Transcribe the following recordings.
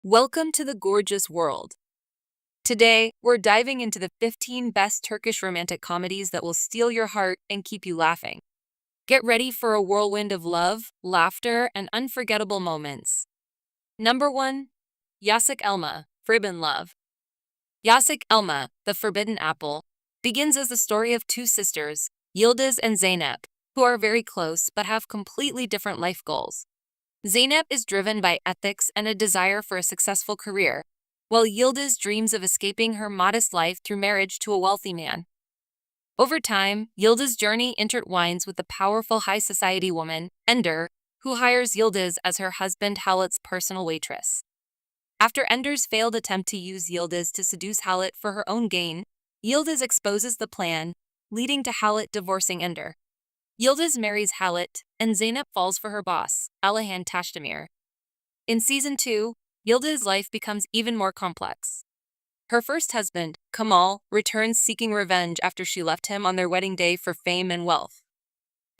Welcome to the gorgeous world. Today, we're diving into the 15 best Turkish romantic comedies that will steal your heart and keep you laughing. Get ready for a whirlwind of love, laughter, and unforgettable moments. Number 1. Yasik Elma, Forbidden Love. Yasik Elma, the Forbidden Apple, begins as the story of two sisters, Yıldız and Zeynep, who are very close but have completely different life goals. Zeynep is driven by ethics and a desire for a successful career, while Yıldız dreams of escaping her modest life through marriage to a wealthy man. Over time, Yıldız's journey intertwines with the powerful high society woman, Ender, who hires Yıldız as her husband Halit's personal waitress. After Ender's failed attempt to use Yıldız to seduce Halit for her own gain, Yıldız exposes the plan, leading to Halit divorcing Ender. Yıldız marries Halit, and Zeynep falls for her boss, Alihan Tashdemir. In Season 2, Yıldız's life becomes even more complex. Her first husband, Kamal, returns seeking revenge after she left him on their wedding day for fame and wealth.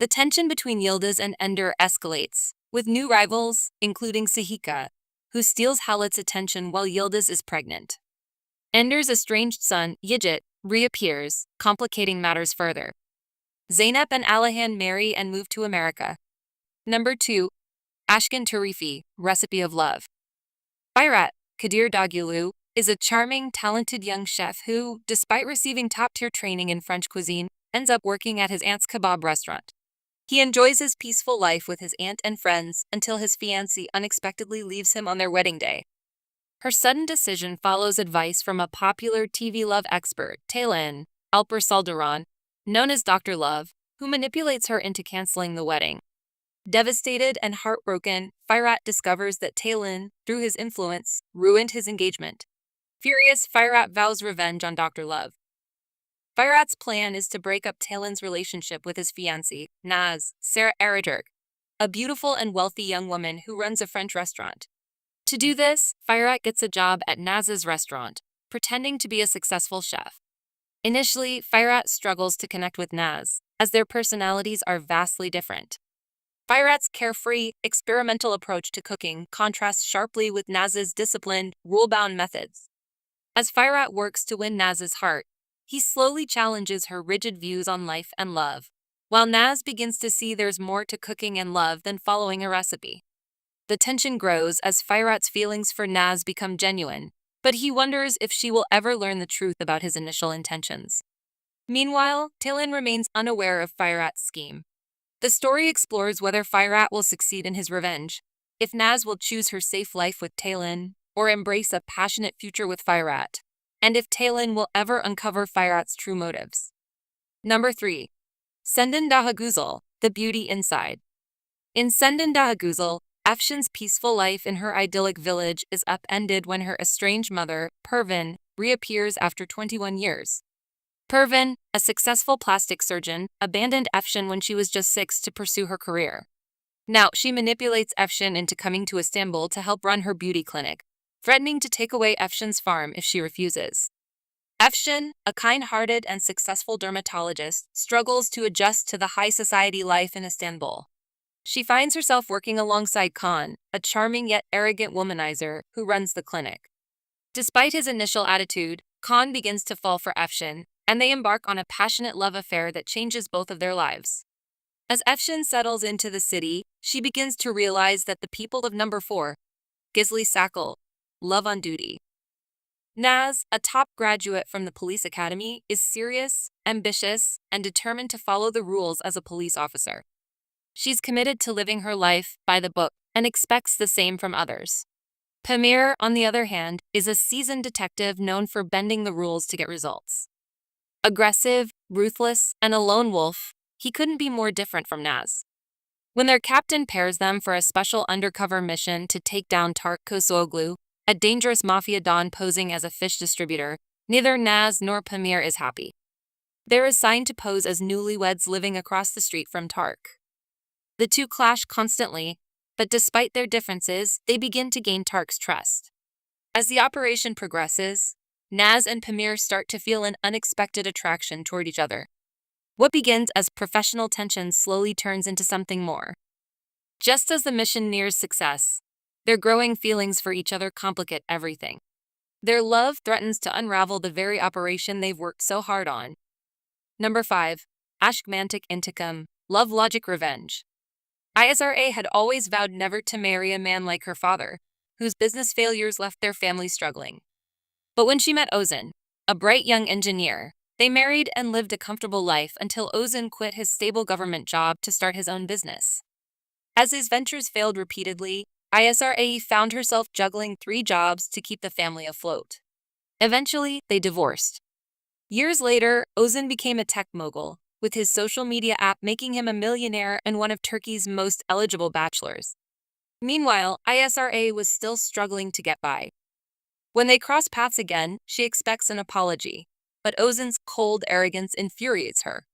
The tension between Yıldız and Ender escalates, with new rivals, including Sahika, who steals Halit's attention while Yıldız is pregnant. Ender's estranged son, Yigit, reappears, complicating matters further. Zeynep and Alihan marry and move to America. Number 2. Ashkin Tarifi, Recipe of Love. Bayrat, Kadir Dagulu, is a charming, talented young chef who, despite receiving top-tier training in French cuisine, ends up working at his aunt's kebab restaurant. He enjoys his peaceful life with his aunt and friends until his fiancée unexpectedly leaves him on their wedding day. Her sudden decision follows advice from a popular TV love expert, Taylan Alper, known as Dr. Love, who manipulates her into canceling the wedding. Devastated and heartbroken, Bayrat discovers that Taylan, through his influence, ruined his engagement. Furious, Bayrat vows revenge on Dr. Love. Bayrat's plan is to break up Taylan's relationship with his fiancée, Naz, Sarah Araturk, a beautiful and wealthy young woman who runs a French restaurant. To do this, Bayrat gets a job at Naz's restaurant, pretending to be a successful chef. Initially, Bayrat struggles to connect with Naz, as their personalities are vastly different. Bayrat's carefree, experimental approach to cooking contrasts sharply with Naz's disciplined, rule-bound methods. As Bayrat works to win Naz's heart, he slowly challenges her rigid views on life and love, while Naz begins to see there's more to cooking and love than following a recipe. The tension grows as Bayrat's feelings for Naz become genuine, but he wonders if she will ever learn the truth about his initial intentions. Meanwhile, Taylan remains unaware of Bayrat's scheme. The story explores whether Bayrat will succeed in his revenge, if Naz will choose her safe life with Taylan, or embrace a passionate future with Bayrat, and if Taylan will ever uncover Bayrat's true motives. Number 3. Sendin Dahaguzzle, The Beauty Inside. In Sendin Dahaguzzle, Afshin's peaceful life in her idyllic village is upended when her estranged mother, Pervin, reappears after 21 years. Pervin, a successful plastic surgeon, abandoned Afshin when she was just 6 to pursue her career. Now, she manipulates Afshin into coming to Istanbul to help run her beauty clinic, threatening to take away Afshin's farm if she refuses. Afshin, a kind-hearted and successful dermatologist, struggles to adjust to the high society life in Istanbul. She finds herself working alongside Khan, a charming yet arrogant womanizer who runs the clinic. Despite his initial attitude, Khan begins to fall for Afshin, and they embark on a passionate love affair that changes both of their lives. As Afshin settles into the city, she begins to realize that the people of Number 4, Gizli Sakal, love on duty. Naz, a top graduate from the police academy, is serious, ambitious, and determined to follow the rules as a police officer. She's committed to living her life by the book and expects the same from others. Pamir, on the other hand, is a seasoned detective known for bending the rules to get results. Aggressive, ruthless, and a lone wolf, he couldn't be more different from Naz. When their captain pairs them for a special undercover mission to take down Tark Kosoglu, a dangerous mafia don posing as a fish distributor, neither Naz nor Pamir is happy. They're assigned to pose as newlyweds living across the street from Tark. The two clash constantly, but despite their differences, they begin to gain Tark's trust. As the operation progresses, Naz and Pamir start to feel an unexpected attraction toward each other. What begins as professional tension slowly turns into something more. Just as the mission nears success, Their growing feelings for each other complicate everything. Their love threatens to unravel the very operation they've worked so hard on. Number 5. Ashk Intikam, Love Logic Revenge. Isra had always vowed never to marry a man like her father, whose business failures left their family struggling. But when she met Ozan, a bright young engineer, they married and lived a comfortable life until Ozan quit his stable government job to start his own business. As his ventures failed repeatedly, Isra found herself juggling 3 jobs to keep the family afloat. Eventually, they divorced. Years later, Ozan became a tech mogul, with his social media app making him a millionaire and one of Turkey's most eligible bachelors. Meanwhile, Isra was still struggling to get by. When they cross paths again, she expects an apology, but Ozan's cold arrogance infuriates her.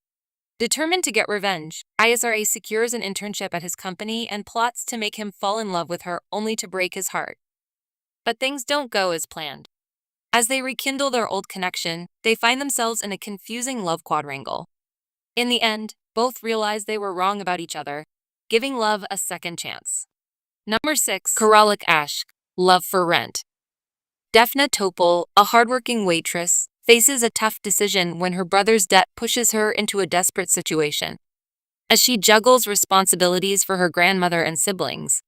Determined to get revenge, Isra secures an internship at his company and plots to make him fall in love with her only to break his heart. But things don't go as planned. As they rekindle their old connection, they find themselves in a confusing love quadrangle. In the end, both realize they were wrong about each other, giving love a second chance. Number 6. Karalik Ashk, Love for Rent. Defna Topal, a hardworking waitress, faces a tough decision when her brother's debt pushes her into a desperate situation. As she juggles responsibilities for her grandmother and siblings,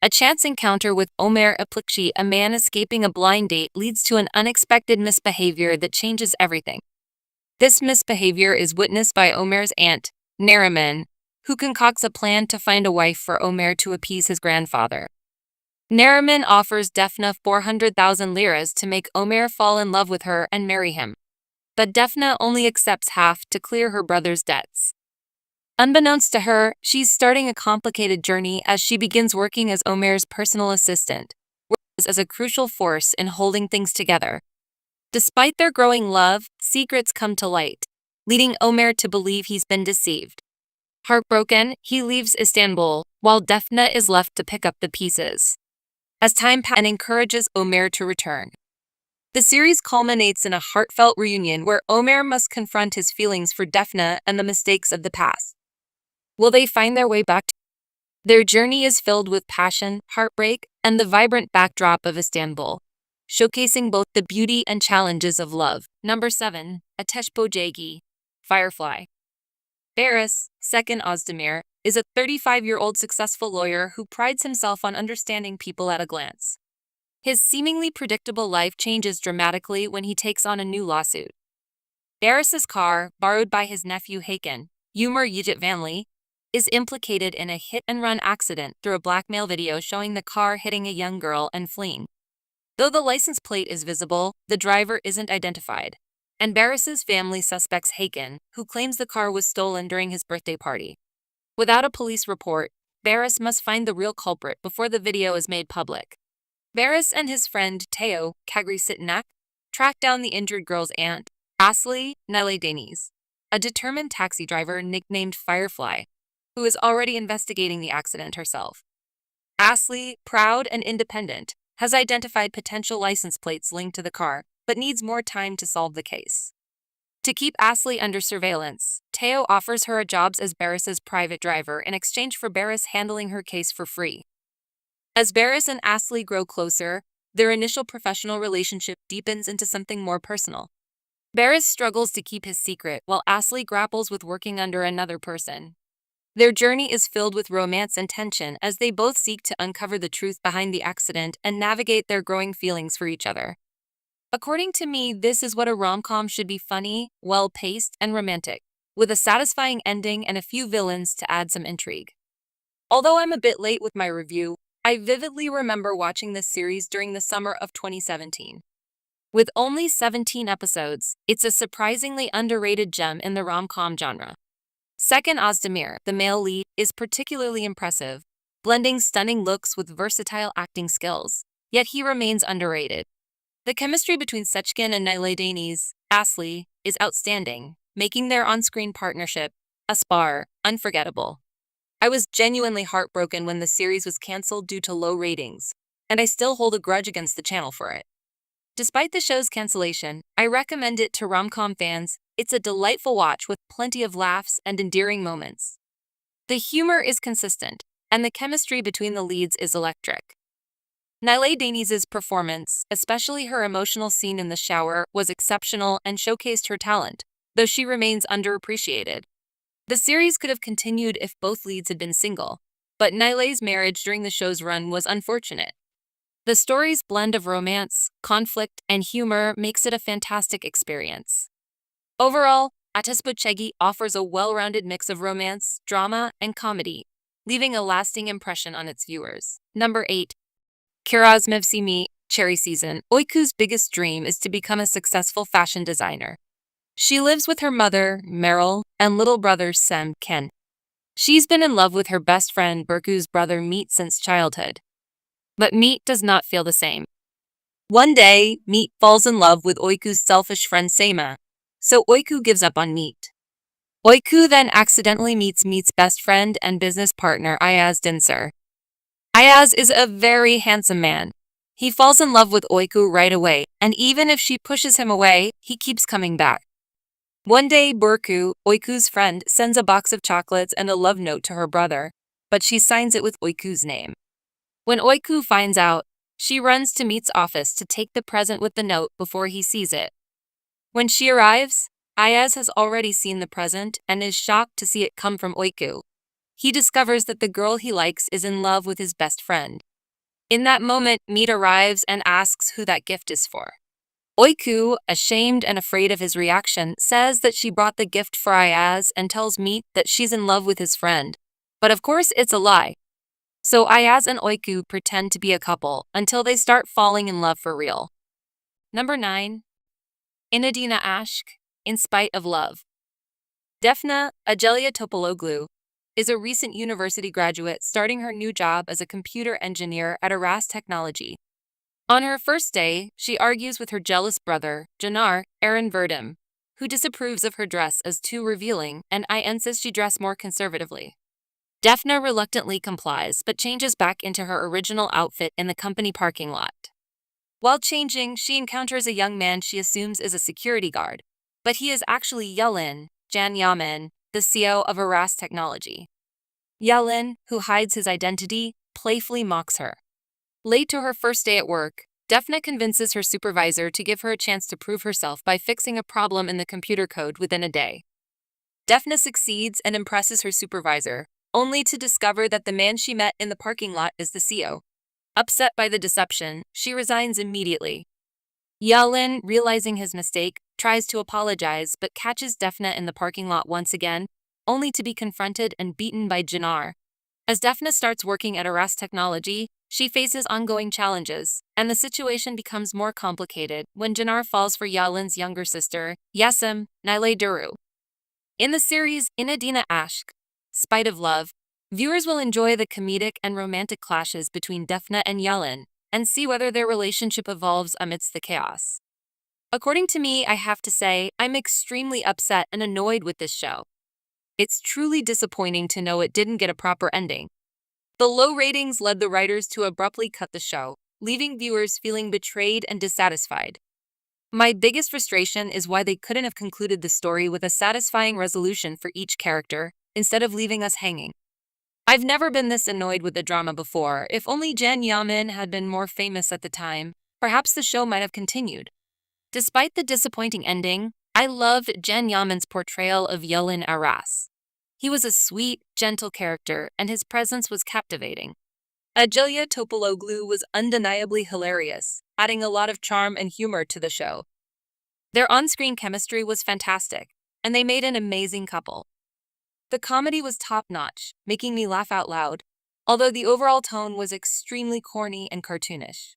a chance encounter with Omer Aplikci, a man escaping a blind date, leads to an unexpected misbehavior that changes everything. This misbehavior is witnessed by Omer's aunt, Neriman, who concocts a plan to find a wife for Omer to appease his grandfather. Neriman offers Defna 400,000 liras to make Omer fall in love with her and marry him. But Defna only accepts half to clear her brother's debts. Unbeknownst to her, she's starting a complicated journey as she begins working as Omer's personal assistant, whereas as a crucial force in holding things together. Despite their growing love, secrets come to light, leading Omer to believe he's been deceived. Heartbroken, he leaves Istanbul, while Defna is left to pick up the pieces. As time passes and encourages Omer to return. The series culminates in a heartfelt reunion where Omer must confront his feelings for Defna and the mistakes of the past. Will they find their way back? Their journey is filled with passion, heartbreak, and the vibrant backdrop of Istanbul, showcasing both the beauty and challenges of love. Number 7. Ateş Böceği, Firefly. Barış, second Ozdemir, is a 35-year-old successful lawyer who prides himself on understanding people at a glance. His seemingly predictable life changes dramatically when he takes on a new lawsuit. Barış's car, borrowed by his nephew Hakan, Umar Vanli, is implicated in a hit-and-run accident through a blackmail video showing the car hitting a young girl and fleeing. Though the license plate is visible, the driver isn't identified, and Barış's family suspects Hakan, who claims the car was stolen during his birthday party. Without a police report, Barış must find the real culprit before the video is made public. Barış and his friend Teo Kagri track down the injured girl's aunt, Aily Deniz, a determined taxi driver nicknamed Firefly, who is already investigating the accident herself. Aily, proud and independent, has identified potential license plates linked to the car, but needs more time to solve the case. To keep Aily under surveillance, Teo offers her a job as Barış's private driver in exchange for Barış handling her case for free. As Barış and Aily grow closer, their initial professional relationship deepens into something more personal. Barış struggles to keep his secret while Aily grapples with working under another person. Their journey is filled with romance and tension as they both seek to uncover the truth behind the accident and navigate their growing feelings for each other. According to me, this is what a rom-com should be: funny, well-paced, and romantic, with a satisfying ending and a few villains to add some intrigue. Although I'm a bit late with my review, I vividly remember watching this series during the summer of 2017. With only 17 episodes, it's a surprisingly underrated gem in the rom-com genre. Second Ozdemir, the male lead, is particularly impressive, blending stunning looks with versatile acting skills, yet he remains underrated. The chemistry between Ashkin and Deniz, Aily, is outstanding, making their on-screen partnership, unforgettable. I was genuinely heartbroken when the series was cancelled due to low ratings, and I still hold a grudge against the channel for it. Despite the show's cancellation, I recommend it to rom-com fans. It's a delightful watch with plenty of laughs and endearing moments. The humor is consistent, and the chemistry between the leads is electric. Deniz's performance, especially her emotional scene in the shower, was exceptional and showcased her talent, though she remains underappreciated. The series could have continued if both leads had been single, but Naile's marriage during the show's run was unfortunate. The story's blend of romance, conflict, and humor makes it a fantastic experience. Overall, Ateş Böceği offers a well-rounded mix of romance, drama, and comedy, leaving a lasting impression on its viewers. Number 8. Kiraz Mevsimi, Cherry Season. Oyku's biggest dream is to become a successful fashion designer. She lives with her mother, Meryl, and little brother, Ken. She's been in love with her best friend, Berku's brother, Meet, since childhood. But Meet does not feel the same. One day, Meet falls in love with Oyku's selfish friend, Sema, so Oyku gives up on Meet. Oyku then accidentally meets Meet's best friend and business partner, Ayaz Dinsar. Ayaz is a very handsome man. He falls in love with Oyku right away, and even if she pushes him away, he keeps coming back. One day, Berku, Oyku's friend, sends a box of chocolates and a love note to her brother, but she signs it with Oyku's name. When Oyku finds out, she runs to Meet's office to take the present with the note before he sees it. When she arrives, Ayaz has already seen the present and is shocked to see it come from Oyku. He discovers that the girl he likes is in love with his best friend. In that moment, Meet arrives and asks who that gift is for. Oyku, ashamed and afraid of his reaction, says that she brought the gift for Ayaz and tells Meet that she's in love with his friend. But of course, it's a lie. So Ayaz and Oyku pretend to be a couple until they start falling in love for real. Number 9. Inadina Ashk, In Spite of Love. Defne Ajelia Topaloglu is a recent university graduate starting her new job as a computer engineer at Aras Technology. On her first day, she argues with her jealous brother, Caner Eren Verdum, who disapproves of her dress as too revealing and insists she dress more conservatively. Defne reluctantly complies but changes back into her original outfit in the company parking lot. While changing, she encounters a young man she assumes is a security guard, but he is actually Yenan, the CEO of Aras Technology. Yenan, who hides his identity, playfully mocks her. Late to her first day at work, Defne convinces her supervisor to give her a chance to prove herself by fixing a problem in the computer code within a day. Defne succeeds and impresses her supervisor, only to discover that the man she met in the parking lot is the CEO. Upset by the deception, she resigns immediately. Yenan, realizing his mistake, tries to apologize but catches Defne in the parking lot once again, only to be confronted and beaten by Caner. As Defne starts working at Aras Technology, she faces ongoing challenges, and the situation becomes more complicated when Caner falls for Yelan's younger sister, Yasin Duru. In the series Inadina Ashk, Spite of Love, viewers will enjoy the comedic and romantic clashes between Defne and Yelan, and see whether their relationship evolves amidst the chaos. According to me, I have to say, I'm extremely upset and annoyed with this show. It's truly disappointing to know it didn't get a proper ending. The low ratings led the writers to abruptly cut the show, leaving viewers feeling betrayed and dissatisfied. My biggest frustration is why they couldn't have concluded the story with a satisfying resolution for each character, instead of leaving us hanging. I've never been this annoyed with the drama before. If only Yenan had been more famous at the time, perhaps the show might have continued. Despite the disappointing ending, I loved Yenan's portrayal of Yelan Aras. He was a sweet, gentle character, and his presence was captivating. Ajelia Topaloglu was undeniably hilarious, adding a lot of charm and humor to the show. Their on-screen chemistry was fantastic, and they made an amazing couple. The comedy was top-notch, making me laugh out loud, although the overall tone was extremely corny and cartoonish.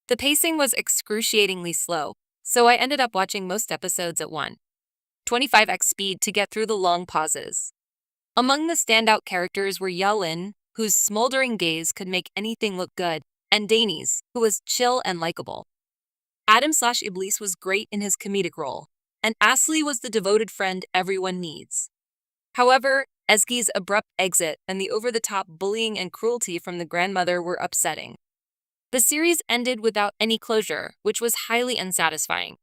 The pacing was excruciatingly slow, so I ended up watching most episodes at 1.25x speed to get through the long pauses. Among the standout characters were Yelan, whose smoldering gaze could make anything look good, and Deniz, who was chill and likable. Adam/Iblis was great in his comedic role, and Aily was the devoted friend everyone needs. However, Ezgi's abrupt exit and the over-the-top bullying and cruelty from the grandmother were upsetting. The series ended without any closure, which was highly unsatisfying.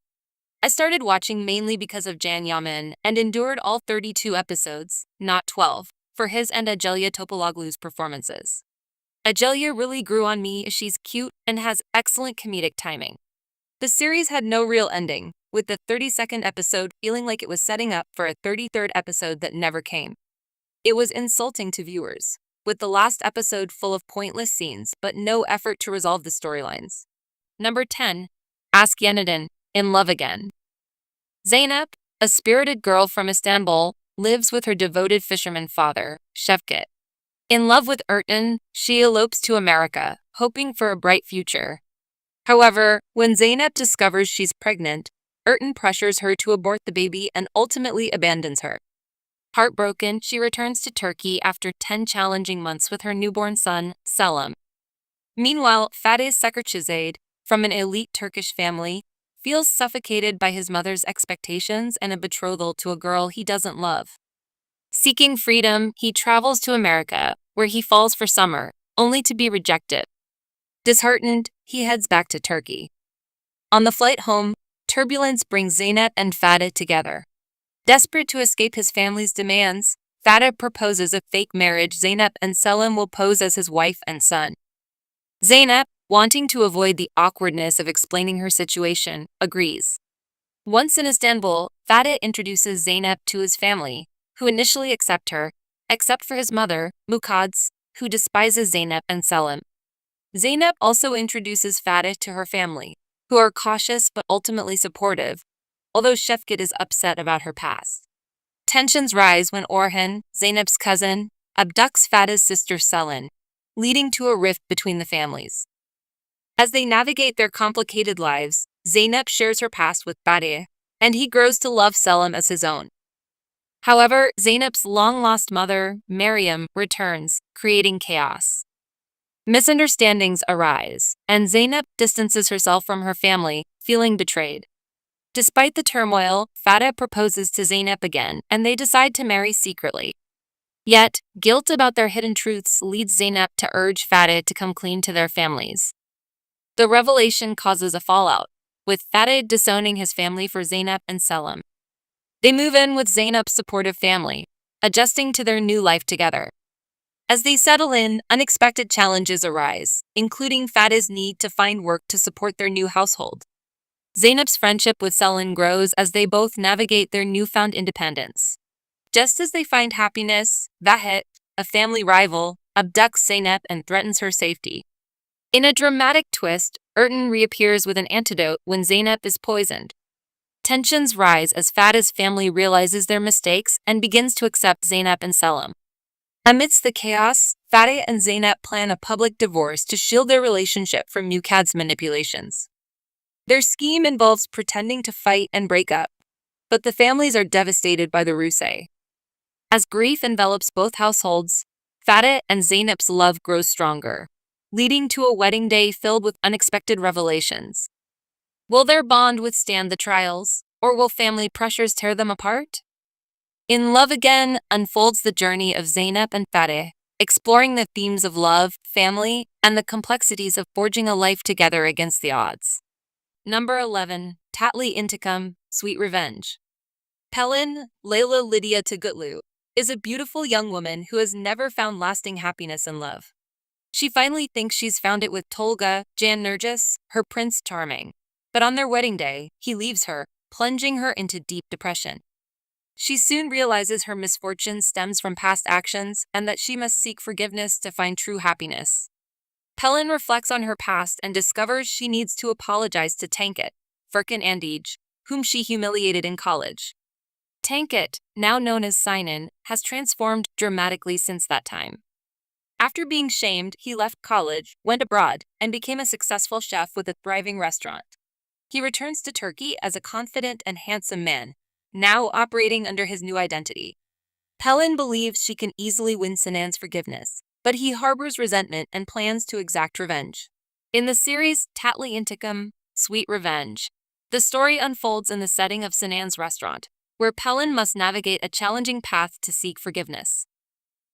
I started watching mainly because of Yenan and endured all 32 episodes, not 12, for his and Ajelia Topaloglu's performances. Ajelia really grew on me as she's cute and has excellent comedic timing. The series had no real ending, with the 32nd episode feeling like it was setting up for a 33rd episode that never came. It was insulting to viewers, with the last episode full of pointless scenes but no effort to resolve the storylines. Number 10. Ask Yenan, in love again. Zeynep, a spirited girl from Istanbul, lives with her devoted fisherman father, Şevket. In love with Ertan, she elopes to America, hoping for a bright future. However, when Zeynep discovers she's pregnant, Ertan pressures her to abort the baby and ultimately abandons her. Heartbroken, she returns to Turkey after 10 challenging months with her newborn son, Selim. Meanwhile, Fatih Sekirçizade, from an elite Turkish family, feels suffocated by his mother's expectations and a betrothal to a girl he doesn't love. Seeking freedom, he travels to America, where he falls for Summer, only to be rejected. Disheartened, he heads back to Turkey. On the flight home, turbulence brings Zeynep and Fatih together. Desperate to escape his family's demands, Fatih proposes a fake marriage Zeynep and Selim will pose as his wife and son. Zeynep, wanting to avoid the awkwardness of explaining her situation, agrees. Once in Istanbul, Fatih introduces Zeynep to his family, who initially accept her, except for his mother, Mukads, who despises Zeynep and Selim. Zeynep also introduces Fatih to her family, who are cautious but ultimately supportive, although Şevket is upset about her past. Tensions rise when Orhan, Zeynep's cousin, abducts Fatih's sister Selin, leading to a rift between the families. As they navigate their complicated lives, Zeynep shares her past with Fatih, and he grows to love Selim as his own. However, Zeynep's long-lost mother, Meryem, returns, creating chaos. Misunderstandings arise, and Zeynep distances herself from her family, feeling betrayed. Despite the turmoil, Fatih proposes to Zeynep again, and they decide to marry secretly. Yet, guilt about their hidden truths leads Zeynep to urge Fatih to come clean to their families. The revelation causes a fallout, with Fatih disowning his family for Zeynep and Selim. They move in with Zeynep's supportive family, adjusting to their new life together. As they settle in, unexpected challenges arise, including Fatih's need to find work to support their new household. Zeynep's friendship with Selin grows as they both navigate their newfound independence. Just as they find happiness, Vahet, a family rival, abducts Zeynep and threatens her safety. In a dramatic twist, Ertan reappears with an antidote when Zeynep is poisoned. Tensions rise as Fatih's family realizes their mistakes and begins to accept Zeynep and Selim. Amidst the chaos, Fatih and Zeynep plan a public divorce to shield their relationship from Mucad's manipulations. Their scheme involves pretending to fight and break up, but the families are devastated by the ruse. As grief envelops both households, Fatih and Zeynep's love grows stronger, leading to a wedding day filled with unexpected revelations. Will their bond withstand the trials, or will family pressures tear them apart? In Love Again unfolds the journey of Zeynep and Fatih, exploring the themes of love, family, and the complexities of forging a life together against the odds. Number 11. Tatly Intikam, Sweet Revenge. Pelin, Layla Lydia Tagutlu, is a beautiful young woman who has never found lasting happiness in love. She finally thinks she's found it with Tolga Can Nergis, her Prince Charming. But on their wedding day, he leaves her, plunging her into deep depression. She soon realizes her misfortune stems from past actions and that she must seek forgiveness to find true happiness. Pelin reflects on her past and discovers she needs to apologize to Tankit, Furkan Andij, whom she humiliated in college. Tankit, now known as Sinan, has transformed dramatically since that time. After being shamed, he left college, went abroad, and became a successful chef with a thriving restaurant. He returns to Turkey as a confident and handsome man, now operating under his new identity. Pelin believes she can easily win Sinan's forgiveness, but he harbors resentment and plans to exact revenge. In the series Tatly Intikam, Sweet Revenge, the story unfolds in the setting of Sinan's restaurant, where Pelin must navigate a challenging path to seek forgiveness.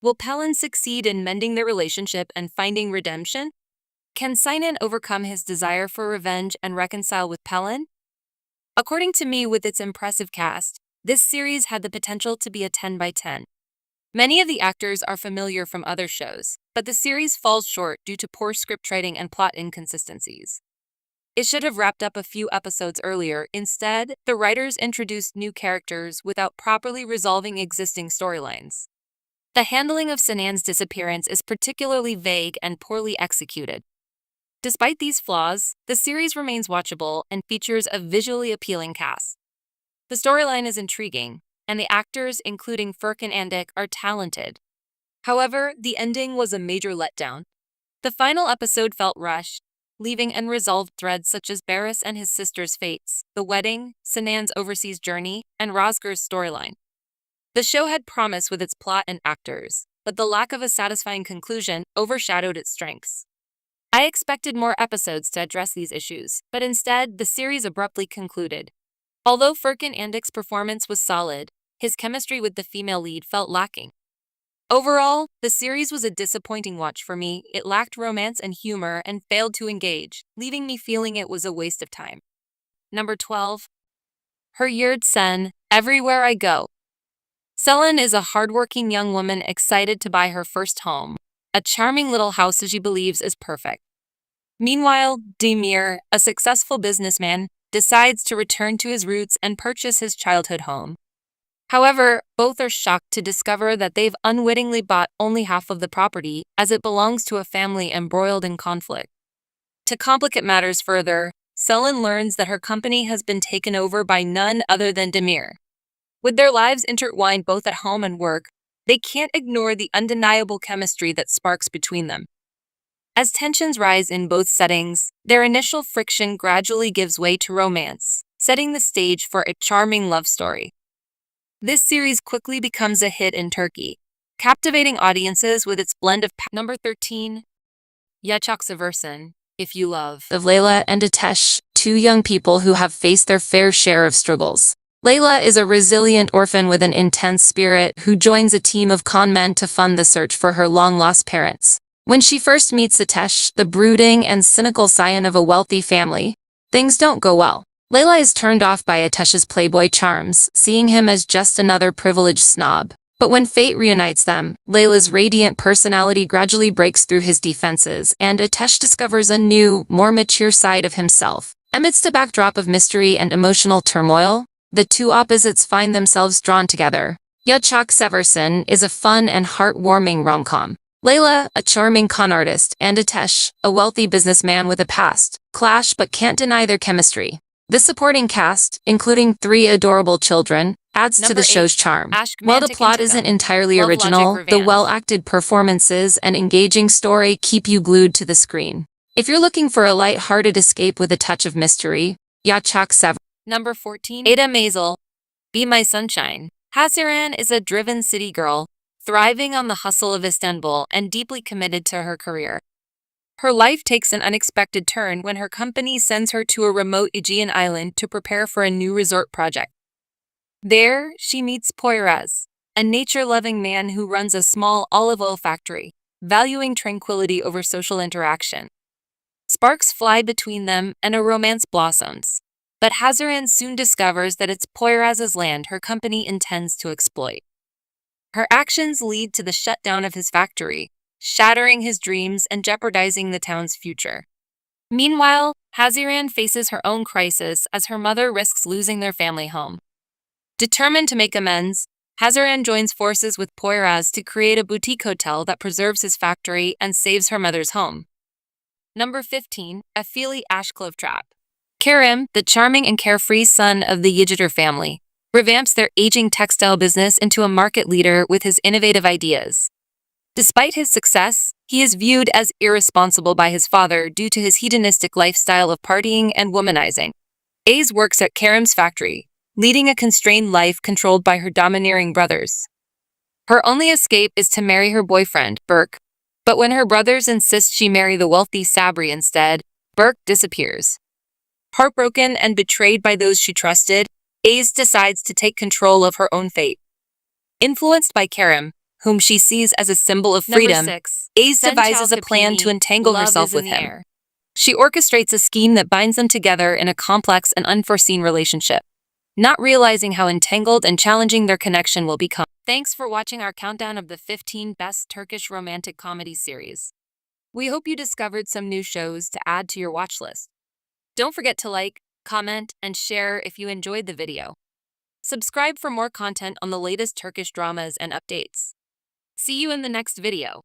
Will Pelin succeed in mending their relationship and finding redemption? Can Sinan overcome his desire for revenge and reconcile with Pelin? According to me, with its impressive cast, this series had the potential to be a 10 by 10. Many of the actors are familiar from other shows, but the series falls short due to poor scriptwriting and plot inconsistencies. It should have wrapped up a few episodes earlier. Instead, the writers introduced new characters without properly resolving existing storylines. The handling of Senan's disappearance is particularly vague and poorly executed. Despite these flaws, the series remains watchable and features a visually appealing cast. The storyline is intriguing, and the actors, including Furkan Andik, are talented. However, the ending was a major letdown. The final episode felt rushed, leaving unresolved threads such as Barris and his sister's fates, the wedding, Senan's overseas journey, and Rosger's storyline. The show had promise with its plot and actors, but the lack of a satisfying conclusion overshadowed its strengths. I expected more episodes to address these issues, but instead, the series abruptly concluded. Although Furkan Andik's performance was solid, his chemistry with the female lead felt lacking. Overall, the series was a disappointing watch for me. It lacked romance and humor and failed to engage, leaving me feeling it was a waste of time. Number 12. Year Sen, Everywhere I Go. Selin is a hardworking young woman excited to buy her first home, a charming little house that she believes is perfect. Meanwhile, Demir, a successful businessman, decides to return to his roots and purchase his childhood home. However, both are shocked to discover that they've unwittingly bought only half of the property, as it belongs to a family embroiled in conflict. To complicate matters further, Selin learns that her company has been taken over by none other than Demir. With their lives intertwined both at home and work, they can't ignore the undeniable chemistry that sparks between them. As tensions rise in both settings, their initial friction gradually gives way to romance, setting the stage for a charming love story. This series quickly becomes a hit in Turkey, captivating audiences with its blend of Number 13. Yasik Elma, If You Love. Of Layla and Atesh, two young people who have faced their fair share of struggles. Layla is a resilient orphan with an intense spirit who joins a team of con men to fund the search for her long-lost parents. When she first meets Atesh, the brooding and cynical scion of a wealthy family, things don't go well. Layla is turned off by Atesh's playboy charms, seeing him as just another privileged snob. But when fate reunites them, Layla's radiant personality gradually breaks through his defenses, and Atesh discovers a new, more mature side of himself. Amidst a backdrop of mystery and emotional turmoil, the two opposites find themselves drawn together. Yasik Elma is a fun and heartwarming rom-com. Layla, a charming con artist, and Atesh, a wealthy businessman with a past, clash but can't deny their chemistry. The supporting cast, including 3 adorable children, adds to the show's charm. While the plot isn't entirely original, the well-acted performances and engaging story keep you glued to the screen. If you're looking for a light-hearted escape with a touch of mystery, Yasik Elma. Number 14. Ada Mazel, Be My Sunshine. Haziran is a driven city girl, thriving on the hustle of Istanbul and deeply committed to her career. Her life takes an unexpected turn when her company sends her to a remote Aegean island to prepare for a new resort project. There, she meets Poyraz, a nature-loving man who runs a small olive oil factory, valuing tranquility over social interaction. Sparks fly between them and a romance blossoms. But Haziran soon discovers that it's Poyraz's land her company intends to exploit. Her actions lead to the shutdown of his factory, shattering his dreams and jeopardizing the town's future. Meanwhile, Haziran faces her own crisis as her mother risks losing their family home. Determined to make amends, Haziran joins forces with Poyraz to create a boutique hotel that preserves his factory and saves her mother's home. Number 15. Aily Ashk Trap. Kerem, the charming and carefree son of the Yeğener family, revamps their aging textile business into a market leader with his innovative ideas. Despite his success, he is viewed as irresponsible by his father due to his hedonistic lifestyle of partying and womanizing. Aze works at Kerem's factory, leading a constrained life controlled by her domineering brothers. Her only escape is to marry her boyfriend, Berk, but when her brothers insist she marry the wealthy Sabri instead, Berk disappears. Heartbroken and betrayed by those she trusted, Aze decides to take control of her own fate. Influenced by Kerem, whom she sees as a symbol of freedom, Aze devises a plan to entangle herself with him. She orchestrates a scheme that binds them together in a complex and unforeseen relationship, not realizing how entangled and challenging their connection will become. Thanks for watching our countdown of the 15 best Turkish romantic comedy series. We hope you discovered some new shows to add to your watch list. Don't forget to like, comment, and share if you enjoyed the video. Subscribe for more content on the latest Turkish dramas and updates. See you in the next video.